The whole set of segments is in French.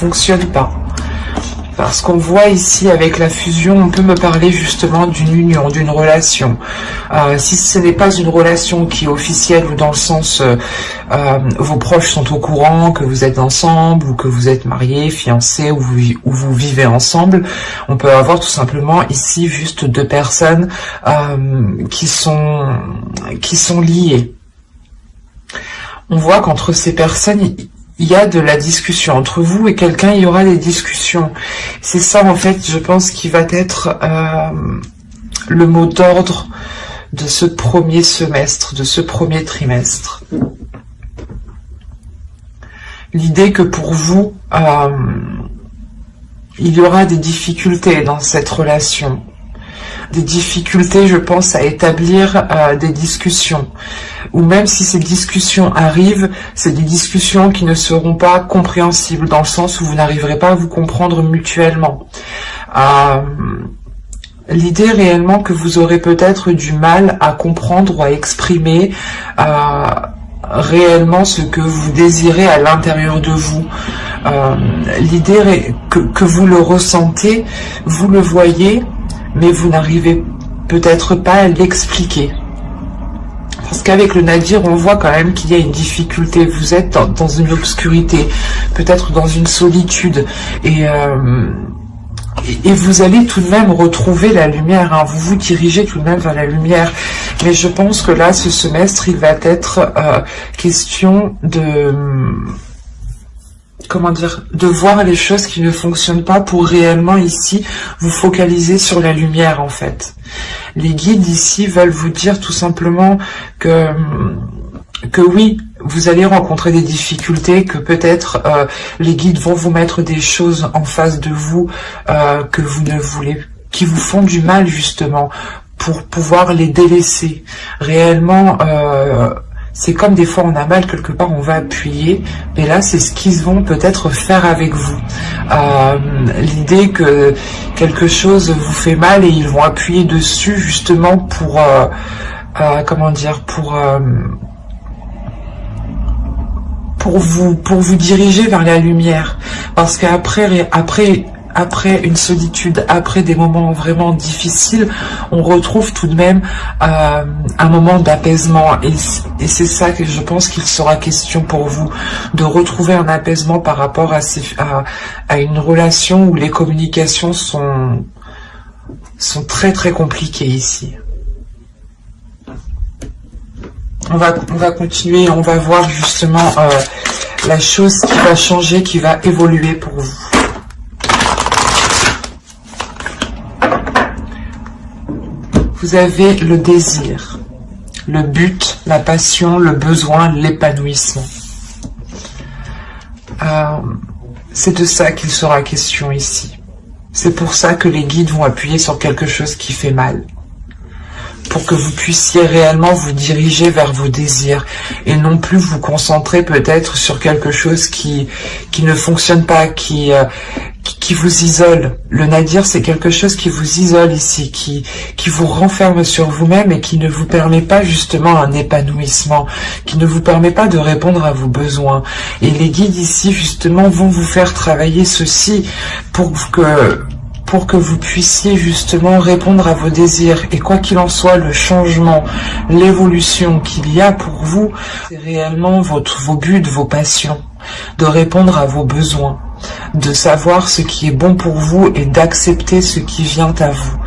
fonctionne pas. Parce qu'on voit ici avec la fusion, on peut me parler justement d'une union, d'une relation. Si ce n'est pas une relation qui est officielle ou dans le sens vos proches sont au courant que vous êtes ensemble ou que vous êtes mariés, fiancés ou vous vivez ensemble, on peut avoir tout simplement ici juste deux personnes qui sont liées. On voit qu'entre ces personnes, il y a de la discussion entre vous et quelqu'un, il y aura des discussions. C'est ça, en fait, je pense, qui va être le mot d'ordre de ce premier semestre, de ce premier trimestre. L'idée que pour vous, il y aura des difficultés dans cette relation. Des difficultés, je pense, à établir des discussions. Ou même si ces discussions arrivent, c'est des discussions qui ne seront pas compréhensibles, dans le sens où vous n'arriverez pas à vous comprendre mutuellement. L'idée réellement que vous aurez peut-être du mal à comprendre ou à exprimer réellement ce que vous désirez à l'intérieur de vous. L'idée que vous le ressentez, vous le voyez, mais vous n'arrivez peut-être pas à l'expliquer. Parce qu'avec le Nadir, on voit quand même qu'il y a une difficulté. Vous êtes dans une obscurité, peut-être dans une solitude. Et vous allez tout de même retrouver la lumière. Hein. Vous vous dirigez tout de même vers la lumière. Mais je pense que là, ce semestre, il va être question de... comment dire, de voir les choses qui ne fonctionnent pas pour réellement ici vous focaliser sur la lumière en fait. Les guides ici veulent vous dire tout simplement que oui, vous allez rencontrer des difficultés, que peut-être les guides vont vous mettre des choses en face de vous que vous ne voulez, qui vous font du mal justement, pour pouvoir les délaisser. Réellement, c'est comme des fois on a mal quelque part, on va appuyer, mais là c'est ce qu'ils vont peut-être faire avec vous. L'idée que quelque chose vous fait mal et ils vont appuyer dessus justement pour, comment dire, pour vous diriger vers la lumière. Parce qu'après une solitude, après des moments vraiment difficiles, on retrouve tout de même un moment d'apaisement. Et c'est ça que je pense qu'il sera question pour vous, de retrouver un apaisement par rapport à une relation où les communications sont très très compliquées ici. On va continuer, on va voir justement la chose qui va changer, qui va évoluer pour vous. Vous avez le désir, le but, la passion, le besoin, l'épanouissement. C'est de ça qu'il sera question ici. C'est pour ça que les guides vont appuyer sur quelque chose qui fait mal. Pour que vous puissiez réellement vous diriger vers vos désirs et non plus vous concentrer peut-être sur quelque chose qui ne fonctionne pas, qui vous isole. Le Nadir, c'est quelque chose qui vous isole ici, qui vous renferme sur vous-même et qui ne vous permet pas justement un épanouissement, qui ne vous permet pas de répondre à vos besoins. Et les guides ici justement vont vous faire travailler ceci pour que vous puissiez justement répondre à vos désirs. Et quoi qu'il en soit, le changement, l'évolution qu'il y a pour vous, c'est réellement vos buts, vos passions, de répondre à vos besoins, de savoir ce qui est bon pour vous et d'accepter ce qui vient à vous.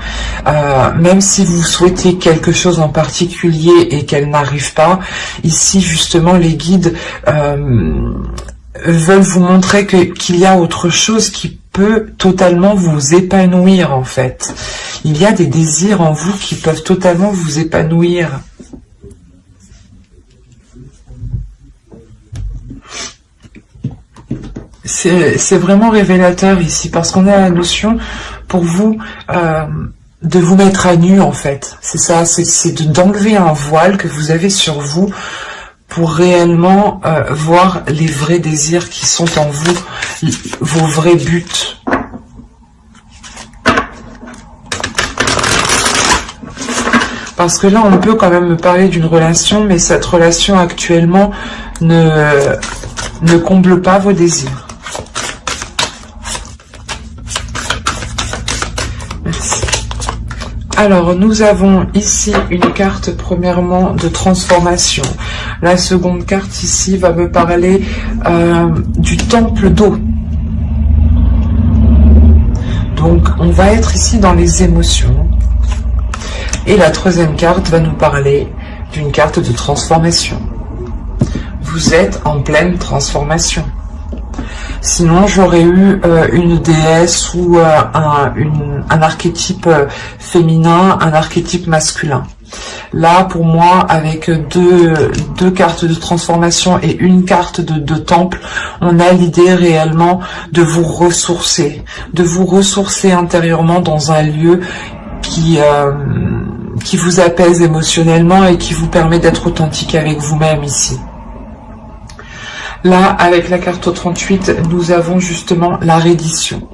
Même si vous souhaitez quelque chose en particulier et qu'elle n'arrive pas, ici justement les guides veulent vous montrer qu'il y a autre chose qui peut totalement vous épanouir en fait. Il y a des désirs en vous qui peuvent totalement vous épanouir. C'est vraiment révélateur ici, parce qu'on a la notion pour vous de vous mettre à nu en fait. C'est ça, c'est d'enlever un voile que vous avez sur vous pour réellement voir les vrais désirs qui sont en vous, vos vrais buts. Parce que là, on peut quand même me parler d'une relation, mais cette relation actuellement ne comble pas vos désirs. Alors, nous avons ici une carte, premièrement, de transformation. La seconde carte ici va me parler du temple d'eau. Donc, on va être ici dans les émotions. Et la troisième carte va nous parler d'une carte de transformation. Vous êtes en pleine transformation. Sinon, j'aurais eu une déesse ou un archétype féminin, un archétype masculin. Là, pour moi, avec deux cartes de transformation et une carte de temple, on a l'idée réellement de vous ressourcer intérieurement dans un lieu qui vous apaise émotionnellement et qui vous permet d'être authentique avec vous-même ici. Là, avec la carte 38, nous avons justement la reddition.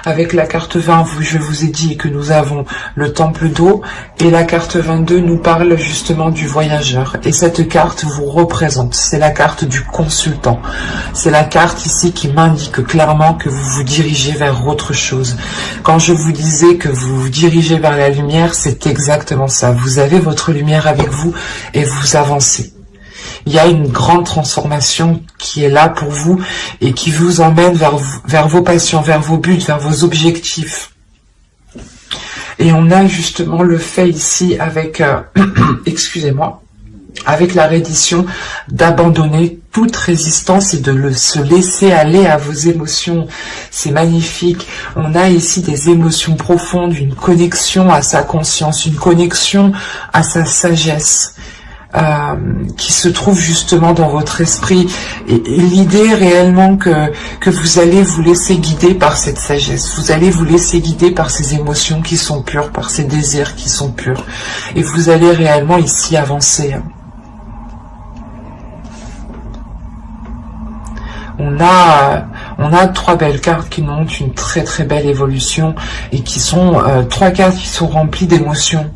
Avec la carte 20, je vous ai dit que nous avons le temple d'eau. Et la carte 22 nous parle justement du voyageur. Et cette carte vous représente. C'est la carte du consultant. C'est la carte ici qui m'indique clairement que vous vous dirigez vers autre chose. Quand je vous disais que vous vous dirigez vers la lumière, c'est exactement ça. Vous avez votre lumière avec vous et vous avancez. Il y a une grande transformation qui est là pour vous et qui vous emmène vers vos passions, vers vos buts, vers vos objectifs. Et on a justement le fait ici avec, excusez-moi, avec la reddition, d'abandonner toute résistance et de se laisser aller à vos émotions. C'est magnifique. On a ici des émotions profondes, une connexion à sa conscience, une connexion à sa sagesse. Qui se trouve justement dans votre esprit, et l'idée réellement que vous allez vous laisser guider par cette sagesse, vous allez vous laisser guider par ces émotions qui sont pures, par ces désirs qui sont purs, et vous allez réellement ici avancer. On a trois belles cartes qui montrent une très très belle évolution et qui sont trois cartes qui sont remplies d'émotions.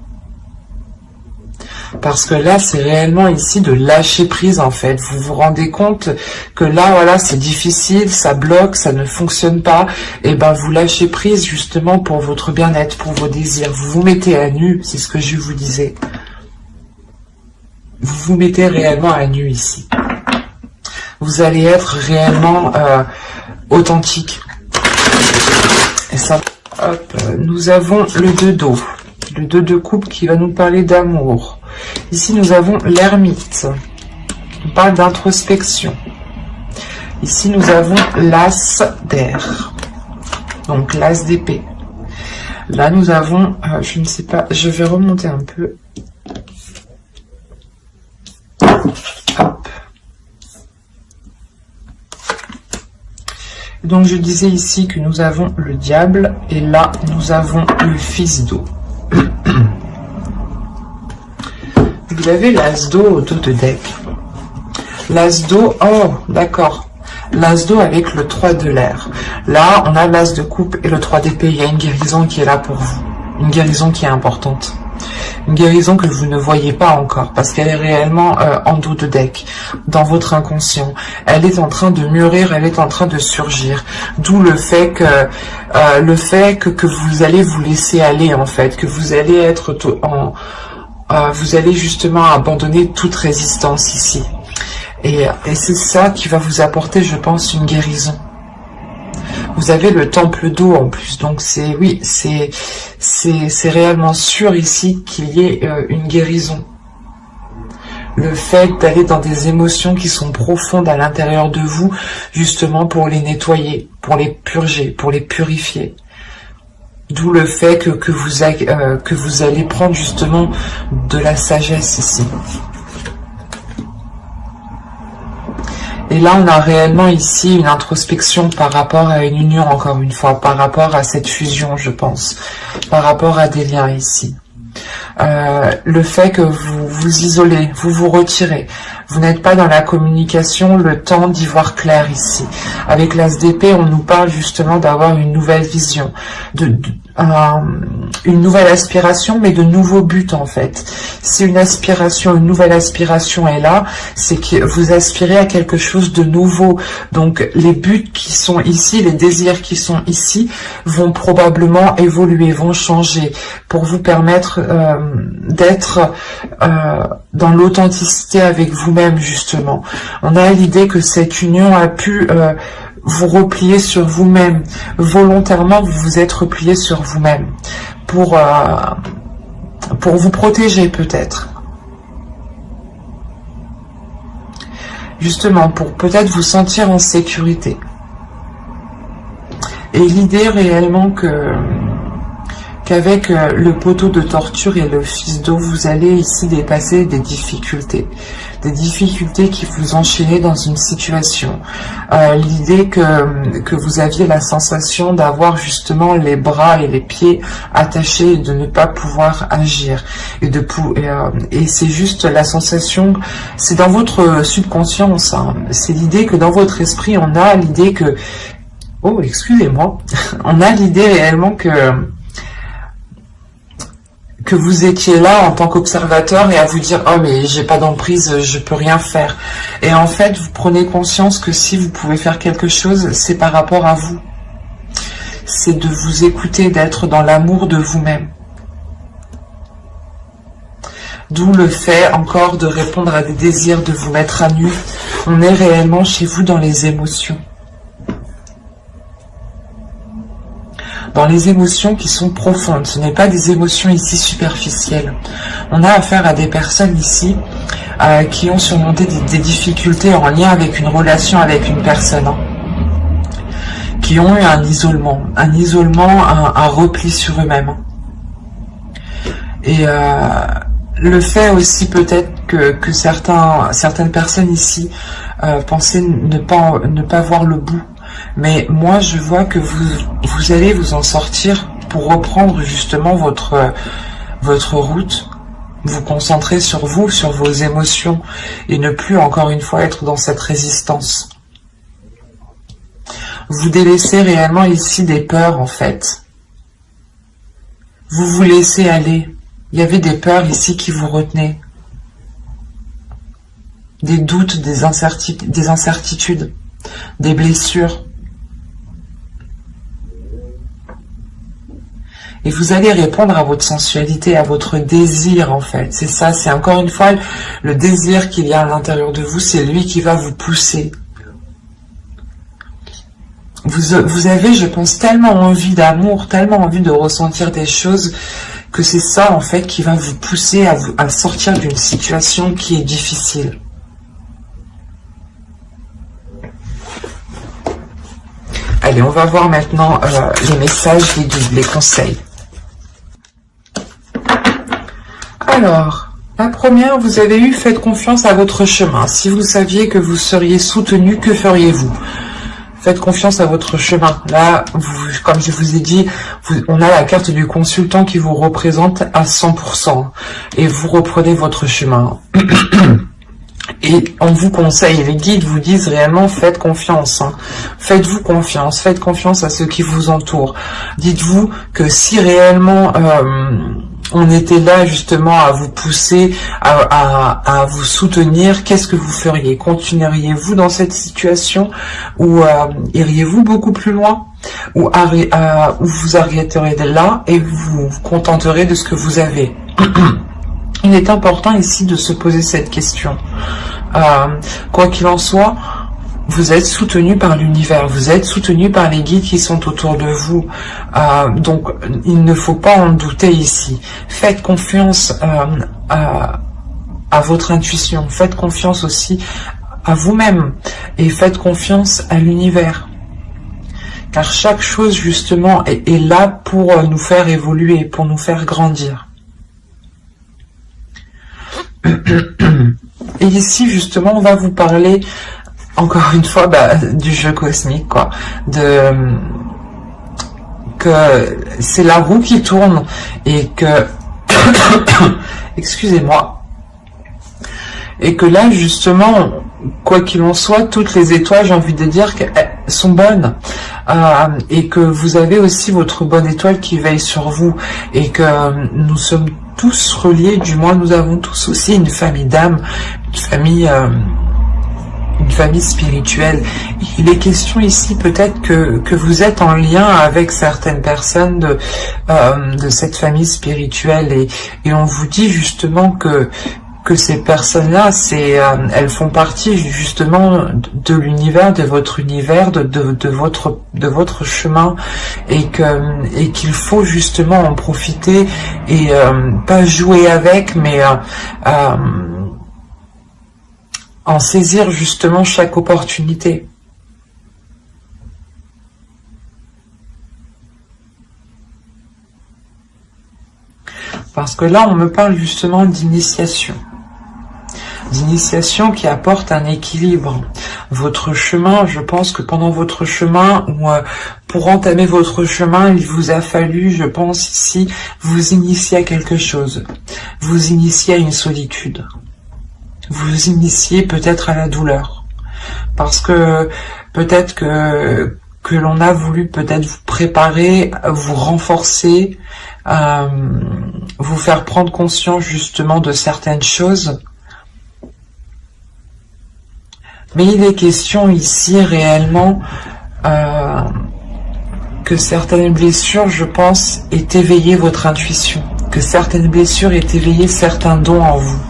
Parce que là, c'est réellement ici de lâcher prise en fait. Vous vous rendez compte que là, voilà, c'est difficile, ça bloque, ça ne fonctionne pas. Et ben, vous lâchez prise justement pour votre bien-être, pour vos désirs. Vous vous mettez à nu, c'est ce que je vous disais. Vous vous mettez réellement à nu ici. Vous allez être réellement authentique. Et ça, hop, nous avons le 2 d'eau. Le 2 de coupe qui va nous parler d'amour. Ici, nous avons l'ermite. On parle d'introspection. Ici, nous avons l'as d'air. Donc, l'as d'épée. Là, nous avons, je ne sais pas, je vais remonter un peu. Hop. Donc, je disais ici que nous avons le diable. Et là, nous avons le fils d'eau. Vous avez l'as d'eau au dos de deck. L'as d'eau, oh, d'accord. L'as d'eau avec le 3 de l'air. Là, on a l'as de coupe et le 3 d'épée. Il y a une guérison qui est là pour vous. Une guérison qui est importante. Une guérison que vous ne voyez pas encore, parce qu'elle est réellement en dos de deck, dans votre inconscient. Elle est en train de mûrir, elle est en train de surgir. D'où le fait que vous allez vous laisser aller, en fait, que vous allez être vous allez justement abandonner toute résistance ici. Et c'est ça qui va vous apporter, je pense, une guérison. Vous avez le temple d'eau en plus, donc c'est réellement sûr ici qu'il y ait une guérison. Le fait d'aller dans des émotions qui sont profondes à l'intérieur de vous, justement pour les nettoyer, pour les purger, pour les purifier. D'où le fait que vous allez prendre justement de la sagesse ici. Et là, on a réellement ici une introspection par rapport à une union, encore une fois, par rapport à cette fusion, je pense, par rapport à des liens ici. Le fait que vous vous isolez, vous vous retirez, Vous n'êtes pas dans la communication, le temps d'y voir clair ici. Avec l'As d'épée, on nous parle justement d'avoir une nouvelle vision, une nouvelle aspiration, mais de nouveaux buts en fait. Si une aspiration, une nouvelle aspiration est là, c'est que vous aspirez à quelque chose de nouveau. Donc les buts qui sont ici, les désirs qui sont ici, vont probablement évoluer, vont changer, pour vous permettre d'être dans l'authenticité avec vous-même justement. On a l'idée que cette union a pu vous replier sur vous-même. Volontairement, vous vous êtes replié sur vous-même pour vous protéger peut-être. Justement, pour peut-être vous sentir en sécurité. Et l'idée réellement qu'avec le poteau de torture et le fils d'eau, vous allez ici dépasser des difficultés qui vous enchaînaient dans une situation. L'idée que vous aviez la sensation d'avoir justement les bras et les pieds attachés et de ne pas pouvoir agir. Et c'est juste la sensation, c'est dans votre subconscience, hein. C'est l'idée que dans votre esprit, on a l'idée que... Oh, excusez-moi. On a l'idée réellement que vous étiez là en tant qu'observateur et à vous dire « Oh, mais j'ai pas d'emprise, je peux rien faire. » Et en fait, vous prenez conscience que si vous pouvez faire quelque chose, c'est par rapport à vous. C'est de vous écouter, d'être dans l'amour de vous-même. D'où le fait encore de répondre à des désirs, de vous mettre à nu. On est réellement chez vous dans les émotions. Dans les émotions qui sont profondes. Ce n'est pas des émotions ici superficielles. On a affaire à des personnes ici qui ont surmonté des difficultés en lien avec une relation avec une personne. Hein, qui ont eu un isolement, un repli sur eux-mêmes. Et le fait aussi peut-être que certaines personnes ici pensaient ne pas voir le bout. Mais moi, je vois que vous allez vous en sortir pour reprendre justement votre route, vous concentrer sur vous, sur vos émotions, et ne plus encore une fois être dans cette résistance. Vous délaissez réellement ici des peurs en fait. Vous vous laissez aller. Il y avait des peurs ici qui vous retenaient. Des doutes, des incertitudes. Des blessures. Et vous allez répondre à votre sensualité, à votre désir en fait. C'est ça, c'est encore une fois le désir qu'il y a à l'intérieur de vous, c'est lui qui va vous pousser. Vous avez, je pense, tellement envie d'amour, tellement envie de ressentir des choses, que c'est ça en fait qui va vous pousser à sortir d'une situation qui est difficile. Allez, on va voir maintenant les messages, les guides, les conseils. Alors, la première, vous avez eu « Faites confiance à votre chemin ». Si vous saviez que vous seriez soutenu, que feriez-vous? Faites confiance à votre chemin. Là, comme je vous ai dit, on a la carte du consultant qui vous représente à 100%. Et vous reprenez votre chemin. Et on vous conseille, les guides vous disent réellement, faites confiance. Hein. Faites-vous confiance, faites confiance à ceux qui vous entourent. Dites-vous que si réellement on était là justement à vous pousser, à vous soutenir, qu'est-ce que vous feriez? Continueriez-vous dans cette situation ou iriez-vous beaucoup plus loin? Ou vous arrêterez de là et vous vous contenterez de ce que vous avez? Il est important ici de se poser cette question. Quoi qu'il en soit, vous êtes soutenu par l'univers, vous êtes soutenu par les guides qui sont autour de vous. Donc, il ne faut pas en douter ici. Faites confiance à votre intuition, faites confiance aussi à vous-même et faites confiance à l'univers. Car chaque chose, justement, est là pour nous faire évoluer, pour nous faire grandir. Et ici, justement, on va vous parler, encore une fois, du jeu cosmique, quoi. Que c'est la roue qui tourne et que... Excusez-moi. Et que là, justement, quoi qu'il en soit, toutes les étoiles, j'ai envie de dire qu'elles sont bonnes. Et que vous avez aussi votre bonne étoile qui veille sur vous. Et que nous sommes tous reliés, du moins nous avons tous aussi une famille d'âme, une famille spirituelle. Il est question ici peut-être que vous êtes en lien avec certaines personnes de cette famille spirituelle et on vous dit justement que ces personnes-là, elles font partie justement de l'univers, de votre univers, de votre chemin, et qu'il faut justement en profiter et pas jouer avec, mais en saisir justement chaque opportunité. Parce que là, on me parle justement d'initiation. D'initiation qui apporte un équilibre. Votre chemin, je pense que pendant votre chemin, ou pour entamer votre chemin, il vous a fallu, je pense ici, vous initier à quelque chose. Vous initier à une solitude. Vous initier peut-être à la douleur. Parce que peut-être que l'on a voulu peut-être vous préparer, vous renforcer, vous faire prendre conscience justement de certaines choses. Mais il est question ici réellement que certaines blessures, je pense, aient éveillé votre intuition, que certaines blessures aient éveillé certains dons en vous.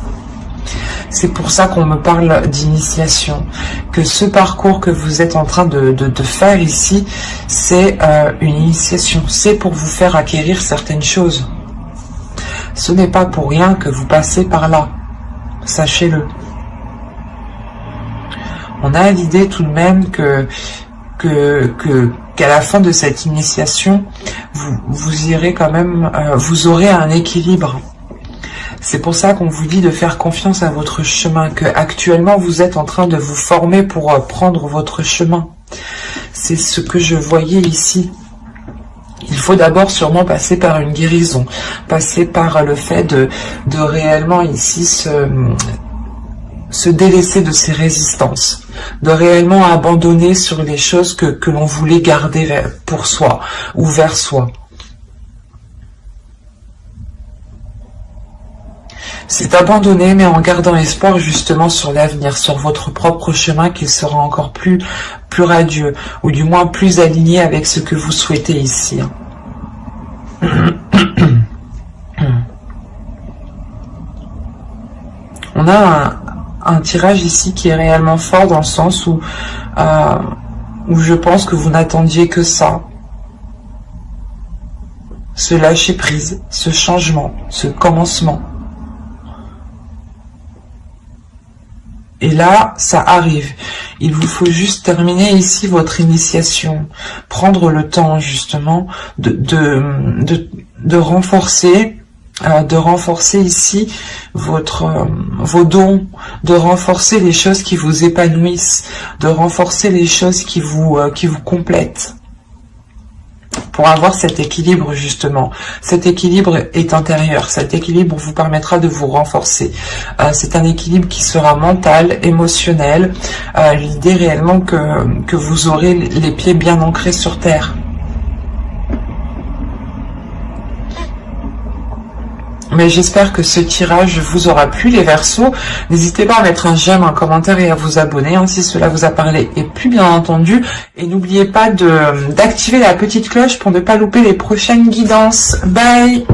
C'est pour ça qu'on me parle d'initiation, que ce parcours que vous êtes en train de faire ici, c'est une initiation, c'est pour vous faire acquérir certaines choses. Ce n'est pas pour rien que vous passez par là, sachez-le. On a l'idée tout de même qu'à la fin de cette initiation, vous irez quand même, vous aurez un équilibre. C'est pour ça qu'on vous dit de faire confiance à votre chemin, que actuellement vous êtes en train de vous former pour prendre votre chemin. C'est ce que je voyais ici. Il faut d'abord sûrement passer par une guérison, passer par le fait de réellement ici se délaisser de ses résistances, de réellement abandonner sur les choses que l'on voulait garder pour soi ou vers soi. C'est abandonner, mais en gardant espoir justement sur l'avenir, sur votre propre chemin qui sera encore plus radieux, ou du moins plus aligné avec ce que vous souhaitez ici. On a un tirage ici qui est réellement fort dans le sens où je pense que vous n'attendiez que ça. Ce lâcher prise, ce changement, ce commencement. Et là, ça arrive. Il vous faut juste terminer ici votre initiation. Prendre le temps, justement, de renforcer ici vos dons, de renforcer les choses qui vous épanouissent, de renforcer les choses qui vous complètent. Pour avoir cet équilibre justement. Cet équilibre est intérieur, cet équilibre vous permettra de vous renforcer. C'est un équilibre qui sera mental, émotionnel. L'idée réellement que vous aurez les pieds bien ancrés sur terre. Mais j'espère que ce tirage vous aura plu, les Verseaux. N'hésitez pas à mettre un j'aime, un commentaire et à vous abonner si cela vous a parlé et plus bien entendu. Et n'oubliez pas d'activer la petite cloche pour ne pas louper les prochaines guidances. Bye!